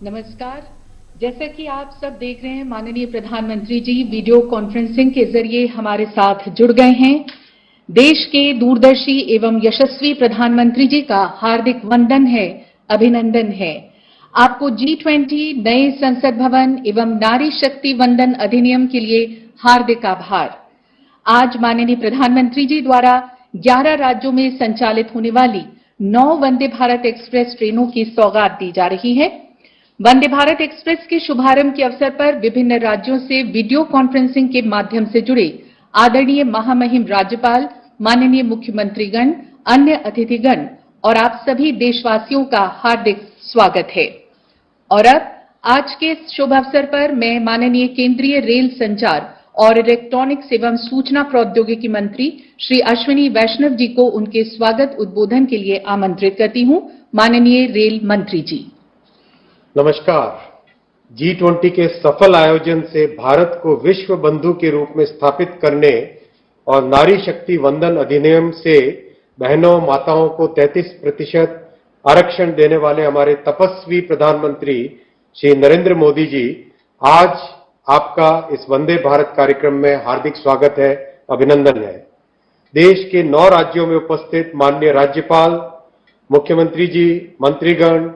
नमस्कार। जैसा कि आप सब देख रहे हैं, माननीय प्रधानमंत्री जी वीडियो कॉन्फ्रेंसिंग के जरिए हमारे साथ जुड़ गए हैं। देश के दूरदर्शी एवं यशस्वी प्रधानमंत्री जी का हार्दिक वंदन है, अभिनंदन है। आपको G20 नए संसद भवन एवं नारी शक्ति वंदन अधिनियम के लिए हार्दिक आभार। आज माननीय प्रधानमंत्री जी द्वारा 11 राज्यों में संचालित होने वाली 9 वंदे भारत एक्सप्रेस ट्रेनों की सौगात दी जा रही है। वंदे भारत एक्सप्रेस के शुभारंभ के अवसर पर विभिन्न राज्यों से वीडियो कॉन्फ्रेंसिंग के माध्यम से जुड़े आदरणीय महामहिम राज्यपाल, माननीय मुख्यमंत्रीगण, अन्य अतिथिगण और आप सभी देशवासियों का हार्दिक स्वागत है। और अब आज के शुभ अवसर पर मैं माननीय केंद्रीय रेल संचार और इलेक्ट्रॉनिक्स एवं सूचना प्रौद्योगिकी मंत्री श्री अश्विनी वैष्णव जी को उनके स्वागत उद्बोधन के लिए आमंत्रित करती हूं। माननीय रेल मंत्री जी। नमस्कार। G20 के सफल आयोजन से भारत को विश्व बंधु के रूप में स्थापित करने और नारी शक्ति वंदन अधिनियम से बहनों माताओं को 33% आरक्षण देने वाले हमारे तपस्वी प्रधानमंत्री श्री नरेंद्र मोदी जी, आज आपका इस वंदे भारत कार्यक्रम में हार्दिक स्वागत है, अभिनंदन है। देश के 9 राज्यों में उपस्थित माननीय राज्यपाल, मुख्यमंत्री जी, मंत्रीगण,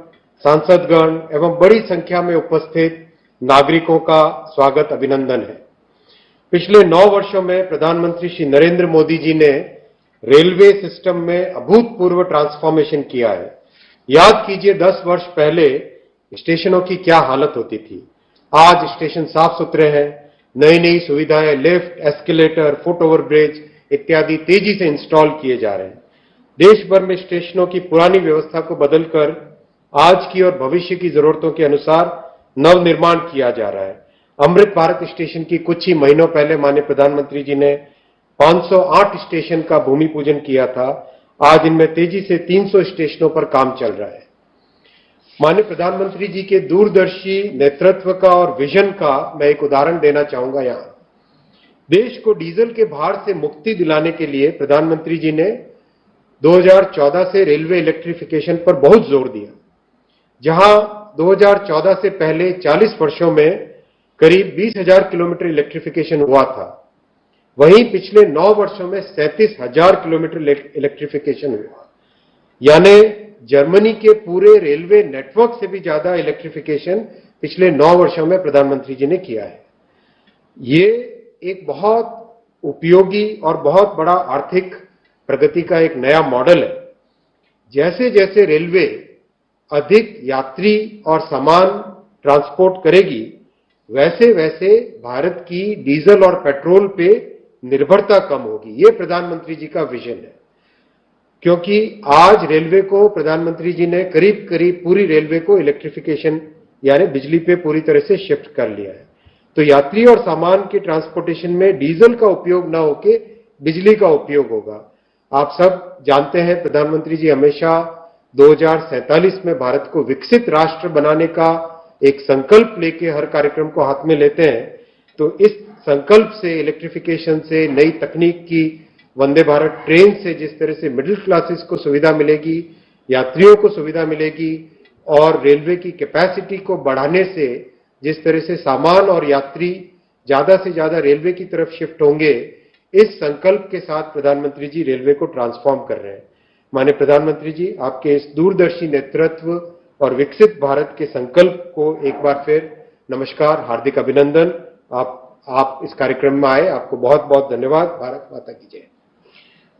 सांसदगण एवं बड़ी संख्या में उपस्थित नागरिकों का स्वागत, अभिनंदन है। पिछले 9 वर्षों में प्रधानमंत्री श्री नरेंद्र मोदी जी ने रेलवे सिस्टम में अभूतपूर्व ट्रांसफॉर्मेशन किया है। याद कीजिए 10 वर्ष पहले स्टेशनों की क्या हालत होती थी। आज स्टेशन साफ सुथरे हैं, नई नई सुविधाएं, lift, escalator, foot over bridge इत्यादि तेजी से इंस्टॉल किए जा रहे हैं। देश भर में स्टेशनों की पुरानी व्यवस्था को बदलकर आज की और भविष्य की जरूरतों के अनुसार नव निर्माण किया जा रहा है। अमृत भारत स्टेशन की कुछ ही महीनों पहले माननीय प्रधानमंत्री जी ने 508 स्टेशन का भूमि पूजन किया था। आज इनमें तेजी से 300 स्टेशनों पर काम चल रहा है। माननीय प्रधानमंत्री जी के दूरदर्शी नेतृत्व का और विजन का मैं एक उदाहरण देना चाहूंगा। यहां देश को डीजल के भार से मुक्ति दिलाने के लिए प्रधानमंत्री जी ने 2014 से रेलवे इलेक्ट्रिफिकेशन पर बहुत जोर दिया। जहां 2014 से पहले 40 वर्षों में करीब 20,000 किलोमीटर इलेक्ट्रिफिकेशन हुआ था, वहीं पिछले 9 वर्षों में 37,000 किलोमीटर इलेक्ट्रिफिकेशन हुआ। यानी जर्मनी के पूरे रेलवे नेटवर्क से भी ज्यादा इलेक्ट्रिफिकेशन पिछले 9 वर्षों में प्रधानमंत्री जी ने किया है। ये एक बहुत उपयोगी और बहुत बड़ा आर्थिक प्रगति का एक नया मॉडल है। जैसे जैसे रेलवे अधिक यात्री और सामान ट्रांसपोर्ट करेगी, वैसे वैसे भारत की डीजल और पेट्रोल पे निर्भरता कम होगी। ये प्रधानमंत्री जी का विजन है। क्योंकि आज रेलवे को प्रधानमंत्री जी ने करीब करीब पूरी रेलवे को इलेक्ट्रिफिकेशन यानी बिजली पे पूरी तरह से शिफ्ट कर लिया है। तो यात्री और सामान के ट्रांसपोर्टेशन में डीजल का उपयोग ना होके बिजली का उपयोग होगा। आप सब जानते हैं प्रधानमंत्री जी हमेशा 2047 में भारत को विकसित राष्ट्र बनाने का एक संकल्प लेके हर कार्यक्रम को हाथ में लेते हैं। तो इस संकल्प से, इलेक्ट्रिफिकेशन से, नई तकनीक की वंदे भारत ट्रेन से जिस तरह से मिडिल क्लासेस को सुविधा मिलेगी, यात्रियों को सुविधा मिलेगी और रेलवे की कैपेसिटी को बढ़ाने से जिस तरह से सामान और यात्री ज्यादा से ज्यादा रेलवे की तरफ शिफ्ट होंगे, इस संकल्प के साथ प्रधानमंत्री जी रेलवे को ट्रांसफॉर्म कर रहे हैं। माननीय प्रधानमंत्री जी, आपके इस दूरदर्शी नेतृत्व और विकसित भारत के संकल्प को एक बार फिर नमस्कार, हार्दिक अभिनंदन। आप इस कार्यक्रम में आए, आपको बहुत बहुत धन्यवाद। भारत माता की जय।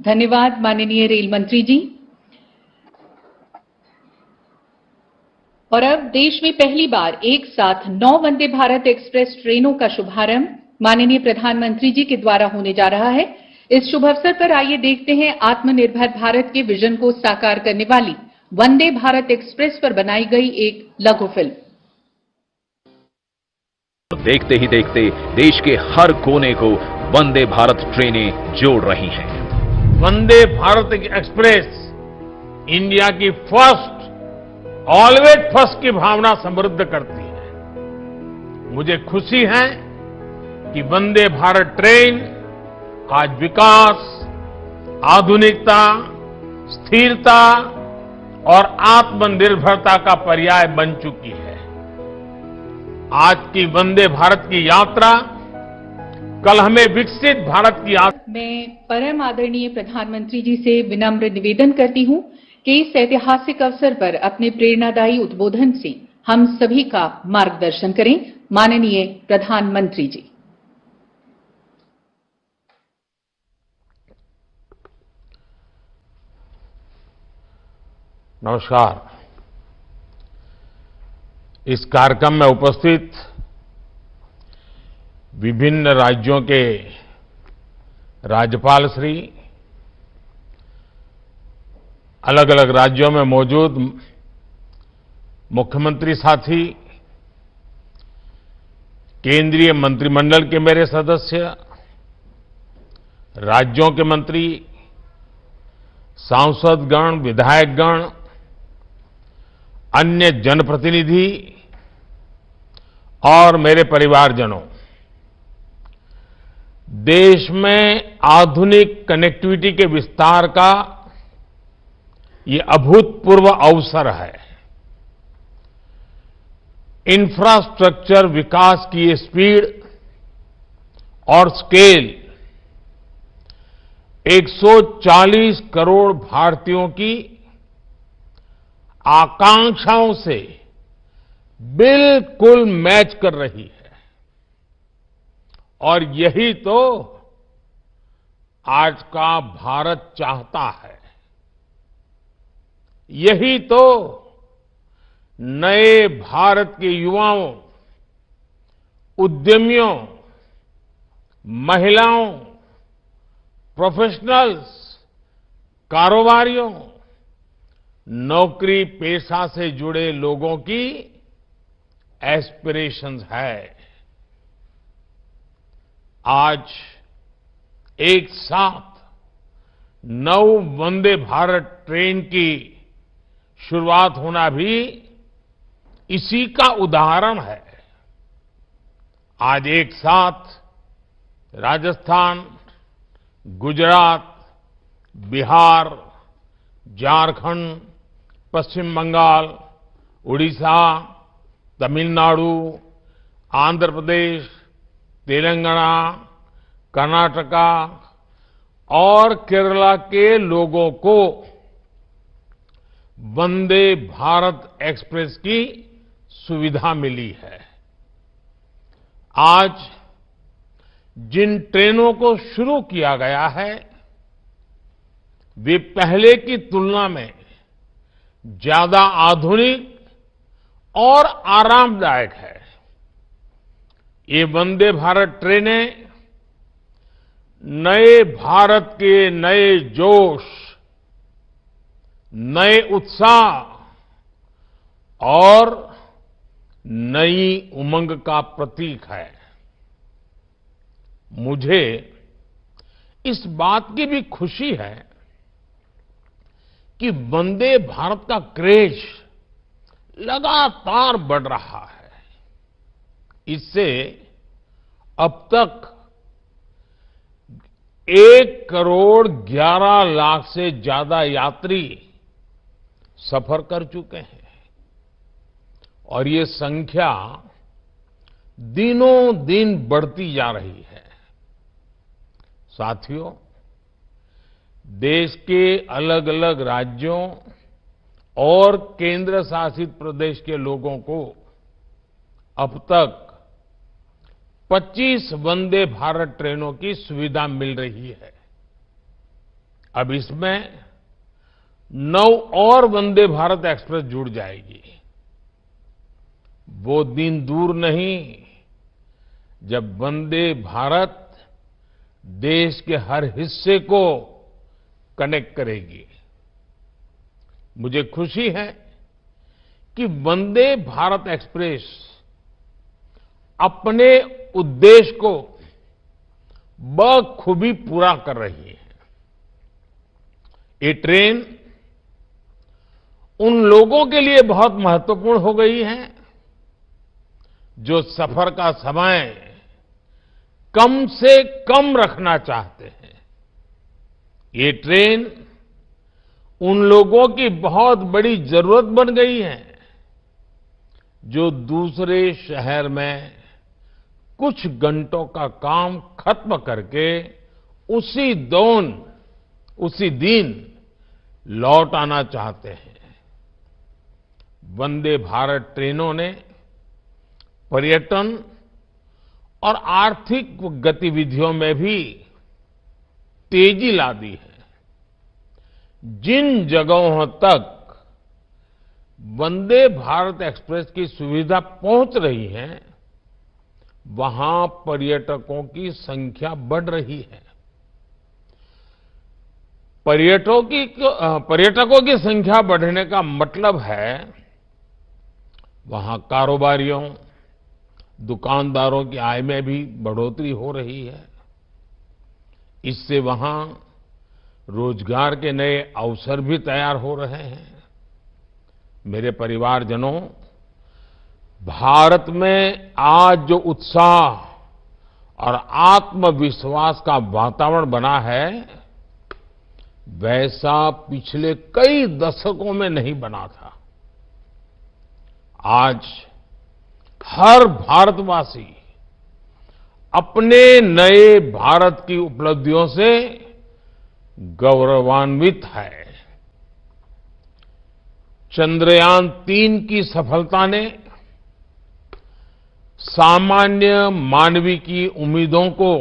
धन्यवाद माननीय रेल मंत्री जी। और अब देश में पहली बार एक साथ 9 वंदे भारत एक्सप्रेस ट्रेनों का शुभारंभ माननीय प्रधानमंत्री जी के द्वारा होने जा रहा है। इस शुभ अवसर पर आइए देखते हैं आत्मनिर्भर भारत के विजन को साकार करने वाली वंदे भारत एक्सप्रेस पर बनाई गई एक लघु फिल्म। देखते ही देखते देश के हर कोने को वंदे भारत ट्रेनें जोड़ रही हैं। वंदे भारत एक्सप्रेस इंडिया की फर्स्ट, ऑलवेज फर्स्ट की भावना समृद्ध करती है। मुझे खुशी है कि वंदे भारत ट्रेन आज विकास, आधुनिकता, स्थिरता और आत्मनिर्भरता का पर्याय बन चुकी है। आज की वंदे भारत की यात्रा कल हमें विकसित भारत की यात्रा मैं परम आदरणीय प्रधानमंत्री जी से विनम्र निवेदन करती हूं कि इस ऐतिहासिक अवसर पर अपने प्रेरणादायी उद्बोधन से हम सभी का मार्गदर्शन करें। माननीय प्रधानमंत्री जी। नमस्कार। इस कार्यक्रम में उपस्थित विभिन्न राज्यों के राज्यपाल श्री, अलग अलग राज्यों में मौजूद मुख्यमंत्री साथी, केंद्रीय मंत्रिमंडल के मेरे सदस्य, राज्यों के मंत्री, सांसदगण, विधायकगण, अन्य जनप्रतिनिधि और मेरे परिवारजनों, देश में आधुनिक कनेक्टिविटी के विस्तार का ये अभूतपूर्व अवसर है। इंफ्रास्ट्रक्चर विकास की ये स्पीड और स्केल 140 करोड़ भारतीयों की आकांक्षाओं से बिल्कुल मैच कर रही है और यही तो आज का भारत चाहता है। यही तो नए भारत के युवाओं, उद्यमियों, महिलाओं, प्रोफेशनल्स, कारोबारियों, नौकरी पेशा से जुड़े लोगों की एस्पिरेशंस है। आज एक साथ 9 वंदे भारत ट्रेन की शुरुआत होना भी इसी का उदाहरण है। आज एक साथ राजस्थान, गुजरात, बिहार, झारखंड, पश्चिम बंगाल, उड़ीसा, तमिलनाडु, आंध्र प्रदेश, तेलंगाना, कर्नाटका और केरला के लोगों को वंदे भारत एक्सप्रेस की सुविधा मिली है। आज जिन ट्रेनों को शुरू किया गया है वे पहले की तुलना में ज्यादा आधुनिक और आरामदायक है। ये वंदे भारत ट्रेनें नए भारत के नए जोश, नए उत्साह और नई उमंग का प्रतीक है। मुझे इस बात की भी खुशी है कि वंदे भारत का क्रेज लगातार बढ़ रहा है। इससे अब तक 1 करोड़ 11 लाख से ज्यादा यात्री सफर कर चुके हैं और ये संख्या दिनों दिन बढ़ती जा रही है। साथियों, देश के अलग अलग राज्यों और केंद्र शासित प्रदेश के लोगों को अब तक 25 वंदे भारत ट्रेनों की सुविधा मिल रही है। अब इसमें 9 और वंदे भारत एक्सप्रेस जुड़ जाएगी। वो दिन दूर नहीं जब वंदे भारत देश के हर हिस्से को कनेक्ट करेगी। मुझे खुशी है कि वंदे भारत एक्सप्रेस अपने उद्देश्य को बखूबी पूरा कर रही है। ये ट्रेन उन लोगों के लिए बहुत महत्वपूर्ण हो गई है जो सफर का समय कम से कम रखना चाहते हैं। ये ट्रेन उन लोगों की बहुत बड़ी जरूरत बन गई है जो दूसरे शहर में कुछ घंटों का काम खत्म करके उसी दिन लौट आना चाहते हैं। वंदे भारत ट्रेनों ने पर्यटन और आर्थिक गतिविधियों में भी तेजी ला दी है। जिन जगहों तक वंदे भारत एक्सप्रेस की सुविधा पहुंच रही है, वहां पर्यटकों की संख्या बढ़ रही है। पर्यटकों की संख्या बढ़ने का मतलब है वहां कारोबारियों, दुकानदारों की आय में भी बढ़ोतरी हो रही है। इससे वहां रोजगार के नए अवसर भी तैयार हो रहे हैं। मेरे परिवारजनों, भारत में आज जो उत्साह और आत्मविश्वास का वातावरण बना है, वैसा पिछले कई दशकों में नहीं बना था। आज हर भारतवासी अपने नए भारत की उपलब्धियों से गौरवान्वित है। चंद्रयान-3 की सफलता ने सामान्य मानवी की उम्मीदों को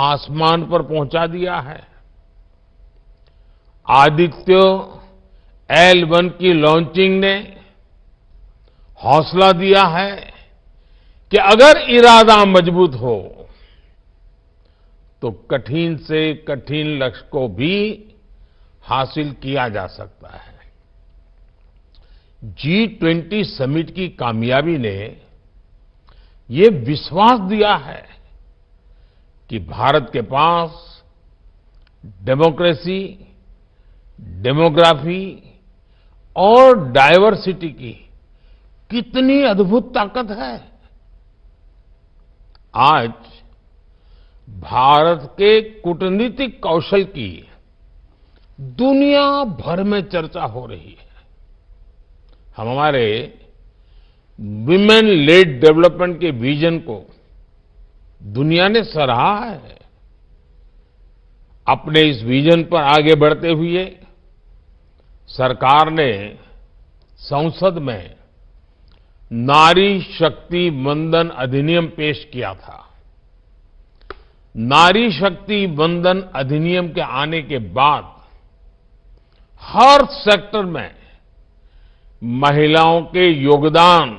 आसमान पर पहुंचा दिया है। आदित्य L1 की लॉन्चिंग ने हौसला दिया है कि अगर इरादा मजबूत हो तो कठिन से कठिन लक्ष्य को भी हासिल किया जा सकता है। G20 समिट की कामयाबी ने ये विश्वास दिया है कि भारत के पास डेमोक्रेसी, डेमोग्राफी और डायवर्सिटी की कितनी अद्भुत ताकत है। आज भारत के कूटनीतिक कौशल की दुनिया भर में चर्चा हो रही है। हम हमारे विमेन लेड डेवलपमेंट के विजन को दुनिया ने सराहा है। अपने इस विजन पर आगे बढ़ते हुए सरकार ने संसद में नारी शक्ति वंदन अधिनियम पेश किया था। नारी शक्ति वंदन अधिनियम के आने के बाद हर सेक्टर में महिलाओं के योगदान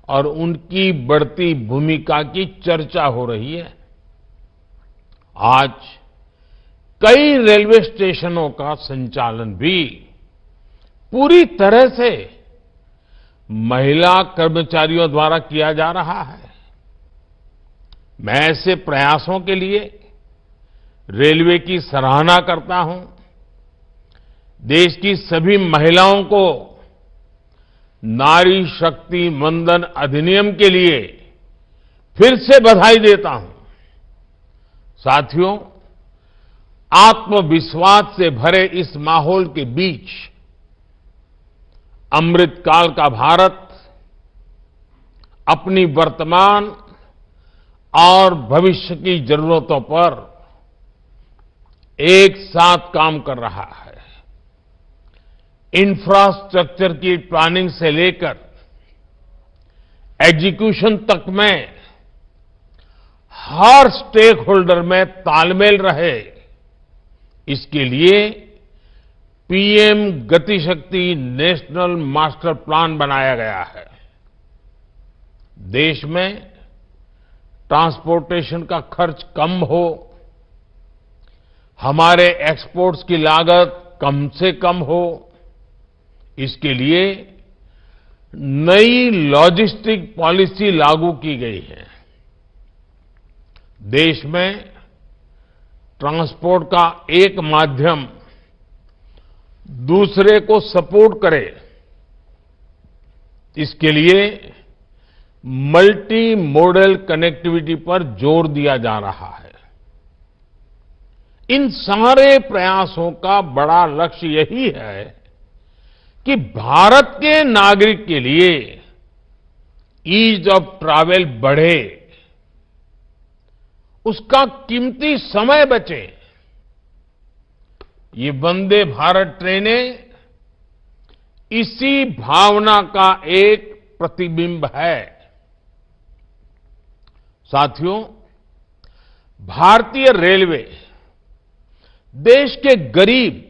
और उनकी बढ़ती भूमिका की चर्चा हो रही है। आज कई रेलवे स्टेशनों का संचालन भी पूरी तरह से महिला कर्मचारियों द्वारा किया जा रहा है। मैं ऐसे प्रयासों के लिए रेलवे की सराहना करता हूं। देश की सभी महिलाओं को नारी शक्ति वंदन अधिनियम के लिए फिर से बधाई देता हूं। साथियों, आत्मविश्वास से भरे इस माहौल के बीच अमृतकाल का भारत अपनी वर्तमान और भविष्य की जरूरतों पर एक साथ काम कर रहा है। इंफ्रास्ट्रक्चर की प्लानिंग से लेकर एग्जीक्यूशन तक में हर स्टेक होल्डर में तालमेल रहे, इसके लिए पीएम गति शक्ति नेशनल मास्टर प्लान बनाया गया है। देश में ट्रांसपोर्टेशन का खर्च कम हो, हमारे एक्सपोर्ट्स की लागत कम से कम हो, इसके लिए नई लॉजिस्टिक पॉलिसी लागू की गई है। देश में ट्रांसपोर्ट का एक माध्यम दूसरे को सपोर्ट करे, इसके लिए मल्टी मॉडल कनेक्टिविटी पर जोर दिया जा रहा है। इन सारे प्रयासों का बड़ा लक्ष्य यही है कि भारत के नागरिक के लिए ईज ऑफ ट्रैवल बढ़े, उसका कीमती समय बचे। ये वंदे भारत ट्रेनें इसी भावना का एक प्रतिबिंब है। साथियों, भारतीय रेलवे देश के गरीब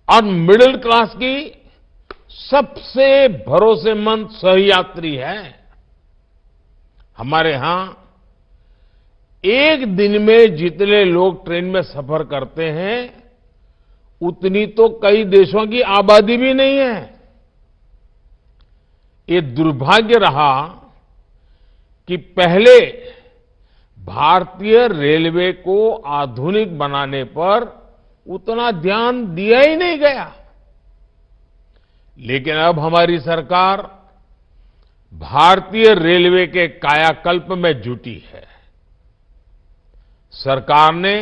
और मिडिल क्लास की सबसे भरोसेमंद सहयात्री है। हमारे यहां एक दिन में जितने लोग ट्रेन में सफर करते हैं, उतनी तो कई देशों की आबादी भी नहीं है। ये दुर्भाग्य रहा कि पहले भारतीय रेलवे को आधुनिक बनाने पर उतना ध्यान दिया ही नहीं गया। लेकिन अब हमारी सरकार भारतीय रेलवे के कायाकल्प में जुटी है। सरकार ने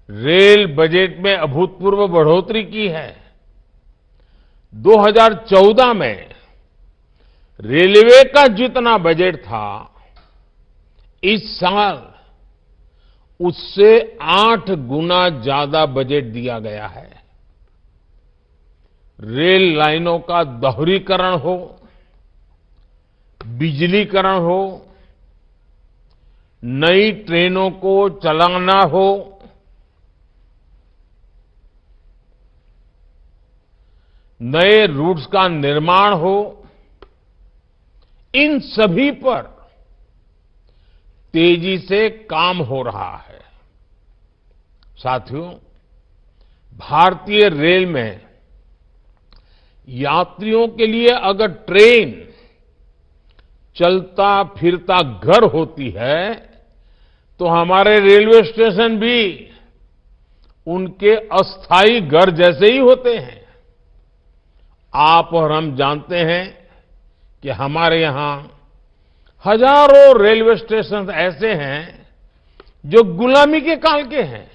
रेल बजट में अभूतपूर्व बढ़ोतरी की है। 2014 में रेलवे का जितना बजट था, इस साल उससे 8 गुना ज्यादा बजट दिया गया है। रेल लाइनों का दोहरीकरण हो, बिजलीकरण हो, नई ट्रेनों को चलाना हो, नए रूट्स का निर्माण हो, इन सभी पर तेजी से काम हो रहा है। साथियों, भारतीय रेल में यात्रियों के लिए अगर ट्रेन चलता फिरता घर होती है, तो हमारे रेलवे स्टेशन भी उनके अस्थायी घर जैसे ही होते हैं। आप और हम जानते हैं कि हमारे यहां हजारों रेलवे स्टेशन ऐसे हैं जो गुलामी के काल के हैं,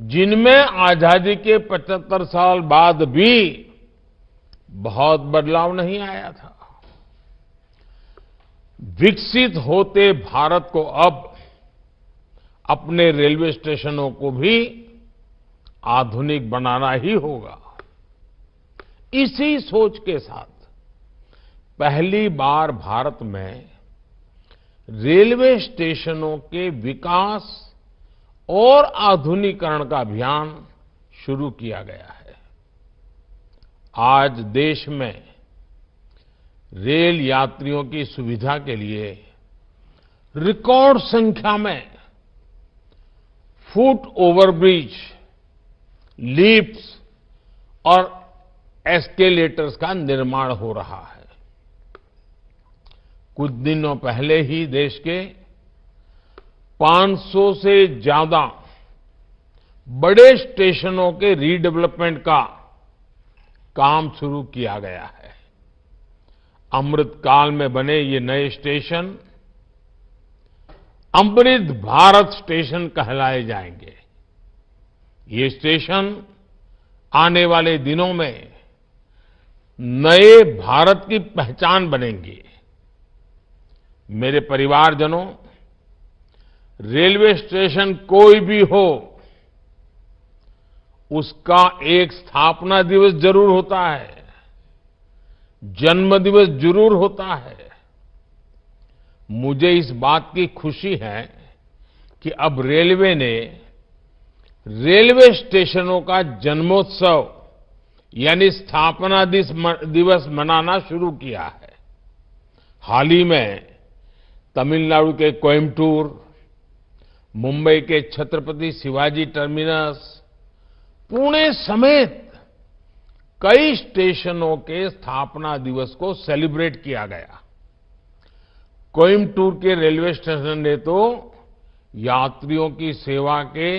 जिनमें आजादी के 75 साल बाद भी बहुत बदलाव नहीं आया था। विकसित होते भारत को अब अपने रेलवे स्टेशनों को भी आधुनिक बनाना ही होगा। इसी सोच के साथ पहली बार भारत में रेलवे स्टेशनों के विकास और आधुनिकीकरण का अभियान शुरू किया गया है। आज देश में रेल यात्रियों की सुविधा के लिए रिकॉर्ड संख्या में फुट ओवरब्रिज, लिफ्ट्स और एस्केलेटर्स का निर्माण हो रहा है। कुछ दिनों पहले ही देश के 500 से ज्यादा बड़े स्टेशनों के रीडेवलपमेंट का काम शुरू किया गया है। अमृत काल में बने ये नए स्टेशन अमृत भारत स्टेशन कहलाए जाएंगे। ये स्टेशन आने वाले दिनों में नए भारत की पहचान बनेंगे। मेरे परिवारजनों, रेलवे स्टेशन कोई भी हो, उसका एक स्थापना दिवस जरूर होता है, जन्म दिवस जरूर होता है। मुझे इस बात की खुशी है कि अब रेलवे ने रेलवे स्टेशनों का जन्मोत्सव यानी स्थापना दिवस मनाना शुरू किया है। हाल ही में तमिलनाडु के कोयम्बटूर, मुंबई के छत्रपति शिवाजी टर्मिनस, पुणे समेत कई स्टेशनों के स्थापना दिवस को सेलिब्रेट किया गया। कोयम्बटूर के रेलवे स्टेशन ने तो यात्रियों की सेवा के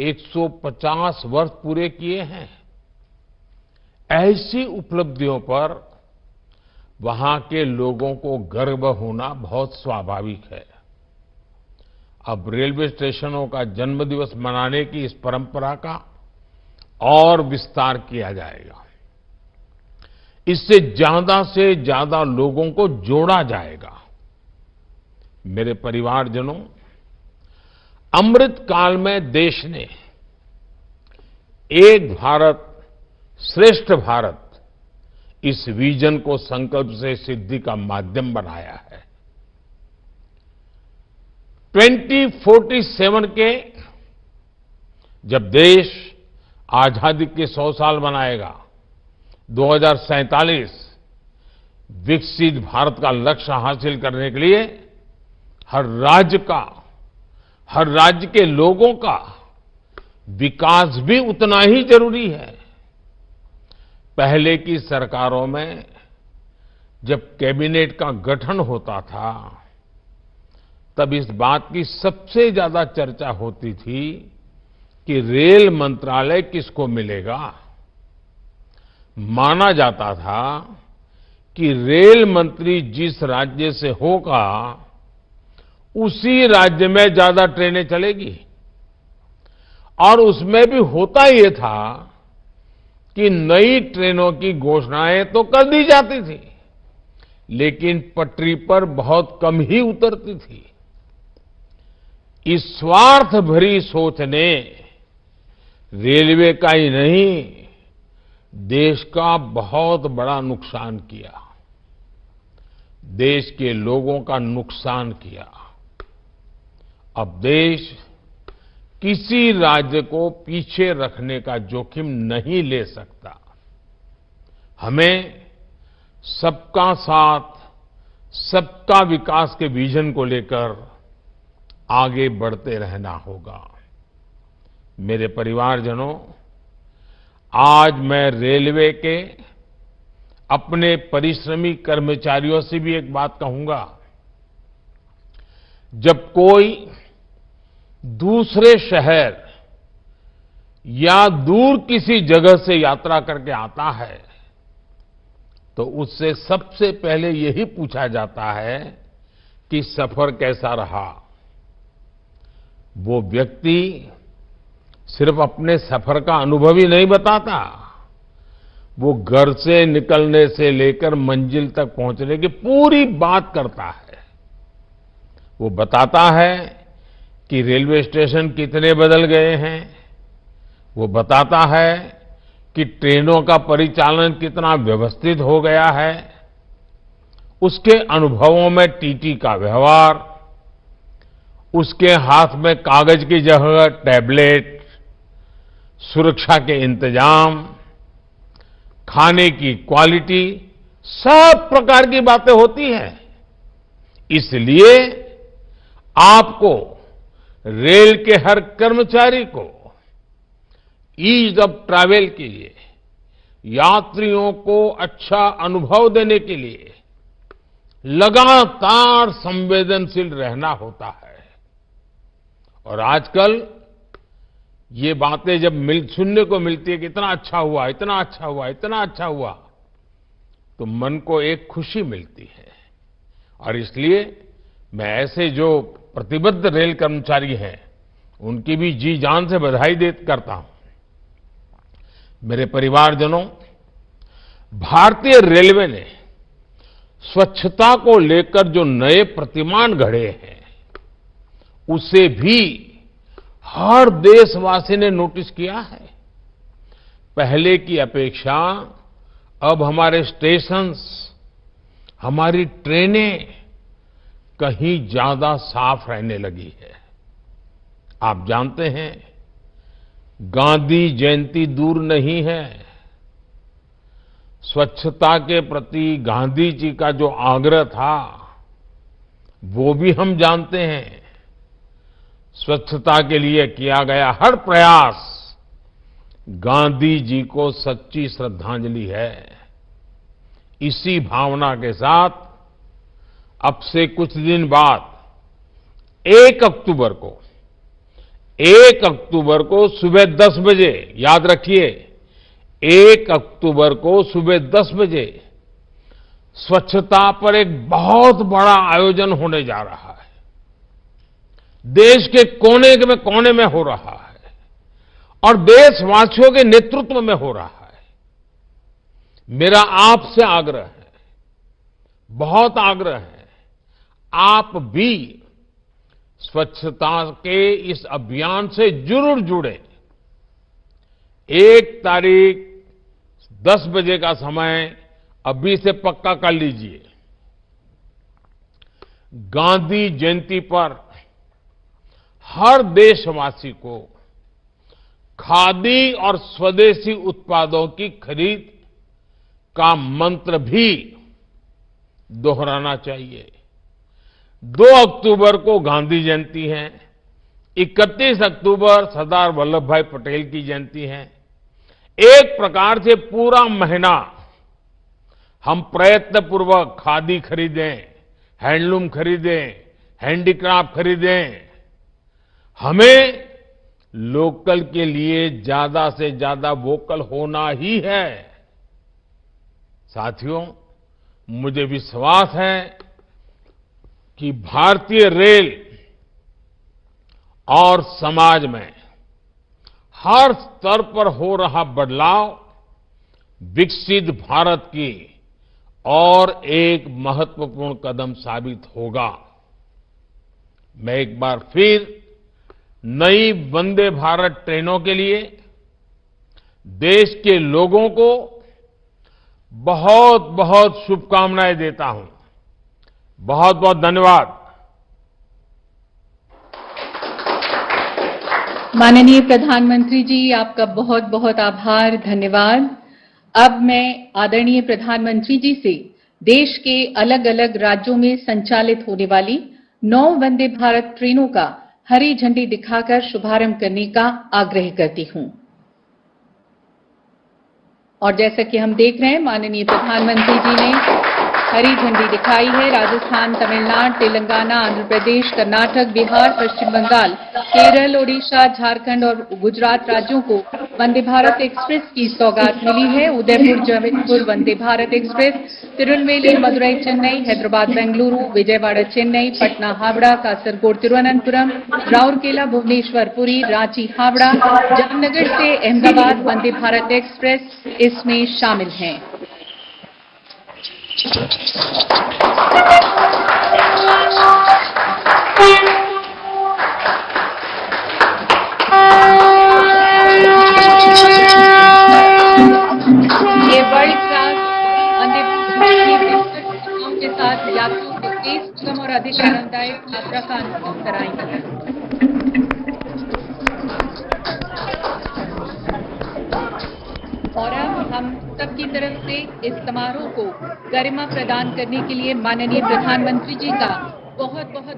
150 वर्ष पूरे किए हैं। ऐसी उपलब्धियों पर वहां के लोगों को गर्व होना बहुत स्वाभाविक है। अब रेलवे स्टेशनों का जन्मदिवस मनाने की इस परंपरा का और विस्तार किया जाएगा। इससे ज्यादा से ज्यादा लोगों को जोड़ा जाएगा। मेरे परिवारजनों, अमृत काल में देश ने एक भारत श्रेष्ठ भारत इस विजन को संकल्प से सिद्धि का माध्यम बनाया है। 2047 के जब देश आजादी के 100 साल मनाएगा, 2047 विकसित भारत का लक्ष्य हासिल करने के लिए हर राज्य के लोगों का विकास भी उतना ही जरूरी है। पहले की सरकारों में जब कैबिनेट का गठन होता था, तब इस बात की सबसे ज्यादा चर्चा होती थी कि रेल मंत्रालय किसको मिलेगा। माना जाता था कि रेल मंत्री जिस राज्य से होगा, उसी राज्य में ज्यादा ट्रेनें चलेगी। और उसमें भी होता ये था कि नई ट्रेनों की घोषणाएं तो कर दी जाती थी, लेकिन पटरी पर बहुत कम ही उतरती थी। इस स्वार्थ भरी सोच ने रेलवे का ही नहीं, देश का बहुत बड़ा नुकसान किया, देश के लोगों का नुकसान किया। अब देश किसी राज्य को पीछे रखने का जोखिम नहीं ले सकता। हमें सबका साथ, सबका विकास के विजन को लेकर आगे बढ़ते रहना होगा। मेरे परिवारजनों, आज मैं रेलवे के अपने परिश्रमी कर्मचारियों से भी एक बात कहूंगा। जब कोई दूसरे शहर या दूर किसी जगह से यात्रा करके आता है, तो उससे सबसे पहले यही पूछा जाता है कि सफर कैसा रहा। वो व्यक्ति सिर्फ अपने सफर का अनुभव ही नहीं बताता, वो घर से निकलने से लेकर मंजिल तक पहुंचने की पूरी बात करता है। वो बताता है कि रेलवे स्टेशन कितने बदल गए हैं, वो बताता है कि ट्रेनों का परिचालन कितना व्यवस्थित हो गया है। उसके अनुभवों में टीटी का व्यवहार, उसके हाथ में कागज की जगह टैबलेट, सुरक्षा के इंतजाम, खाने की क्वालिटी, सब प्रकार की बातें होती हैं। इसलिए आपको, रेल के हर कर्मचारी को ईज ऑफ ट्रैवल के लिए, यात्रियों को अच्छा अनुभव देने के लिए लगातार संवेदनशील रहना होता है। और आजकल ये बातें जब सुनने को मिलती है कि इतना अच्छा हुआ, इतना अच्छा हुआ, इतना अच्छा हुआ, तो मन को एक खुशी मिलती है। और इसलिए मैं ऐसे जो प्रतिबद्ध रेल कर्मचारी हैं, उनकी भी जी जान से बधाई करता हूं। मेरे परिवारजनों, भारतीय रेलवे ने स्वच्छता को लेकर जो नए प्रतिमान गढ़े हैं, उसे भी हर देशवासी ने नोटिस किया है। पहले की अपेक्षा अब हमारे स्टेशंस, हमारी ट्रेनें कहीं ज्यादा साफ रहने लगी है। आप जानते हैं, गांधी जयंती दूर नहीं है। स्वच्छता के प्रति गांधी जी का जो आग्रह था, वो भी हम जानते हैं। स्वच्छता के लिए किया गया हर प्रयास गांधी जी को सच्ची श्रद्धांजलि है। इसी भावना के साथ अब से कुछ दिन बाद 1 अक्टूबर को सुबह 10 बजे, याद रखिए, 1 अक्टूबर को सुबह 10 बजे स्वच्छता पर एक बहुत बड़ा आयोजन होने जा रहा है। देश के कोने में हो रहा है। और देशवासियों के नेतृत्व में हो रहा है। मेरा आपसे आग्रह है, बहुत आग्रह है, आप भी स्वच्छता के इस अभियान से जरूर जुड़े। 1 तारीख 10 बजे का समय अभी से पक्का कर लीजिए। गांधी जयंती पर हर देशवासी को खादी और स्वदेशी उत्पादों की खरीद का मंत्र भी दोहराना चाहिए। 2 अक्टूबर को गांधी जयंती है, 31 अक्टूबर सरदार वल्लभ भाई पटेल की जयंती है। एक प्रकार से पूरा महीना हम प्रयत्नपूर्वक खादी खरीदें, हैंडलूम खरीदें, हैंडीक्राफ्ट खरीदें। हमें लोकल के लिए ज्यादा से ज्यादा वोकल होना ही है। साथियों, मुझे विश्वास है कि भारतीय रेल और समाज में हर स्तर पर हो रहा बदलाव विकसित भारत की और एक महत्वपूर्ण कदम साबित होगा। मैं एक बार फिर नई वंदे भारत ट्रेनों के लिए देश के लोगों को बहुत बहुत शुभकामनाएं देता हूं। बहुत बहुत धन्यवाद। माननीय प्रधानमंत्री जी, आपका बहुत बहुत आभार, धन्यवाद। अब मैं आदरणीय प्रधानमंत्री जी से देश के अलग अलग राज्यों में संचालित होने वाली 9 वंदे भारत ट्रेनों का हरी झंडी दिखाकर शुभारंभ करने का आग्रह करती हूं। और जैसा कि हम देख रहे हैं, माननीय प्रधानमंत्री जी ने हरी झंडी दिखाई है। राजस्थान, तमिलनाडु, तेलंगाना, आंध्र प्रदेश, कर्नाटक, बिहार, पश्चिम बंगाल, केरल, ओडिशा, झारखंड और गुजरात राज्यों को वंदे भारत एक्सप्रेस की सौगात मिली है। उदयपुर जबलपुर वंदे भारत एक्सप्रेस, तिरुनेलवेली मदुरई चेन्नई, हैदराबाद बेंगलुरु, विजयवाड़ा चेन्नई, पटना हावड़ा, कासरगोड तिरुवनंतपुरम, राउरकेला भुवनेश्वर पुरी, रांची हावड़ा, जामनगर से अहमदाबाद वंदे भारत एक्सप्रेस इसमें शामिल हैं। ये वर्ल्ड क्लास वंदे भारत के साथ यात्रियों को तेज, सुगम और अधिक आरामदायक यात्रा का अनुभव कराएंगे। और अब हम सबकी तरफ से इस समारोह को गरिमा प्रदान करने के लिए माननीय प्रधानमंत्री जी का बहुत बहुत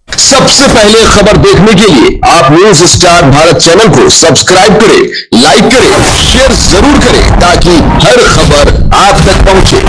सबसे पहले खबर देखने के लिए आप न्यूज स्टार भारत चैनल को सब्सक्राइब करें, लाइक करें, शेयर जरूर करें ताकि हर खबर आप तक पहुंचे।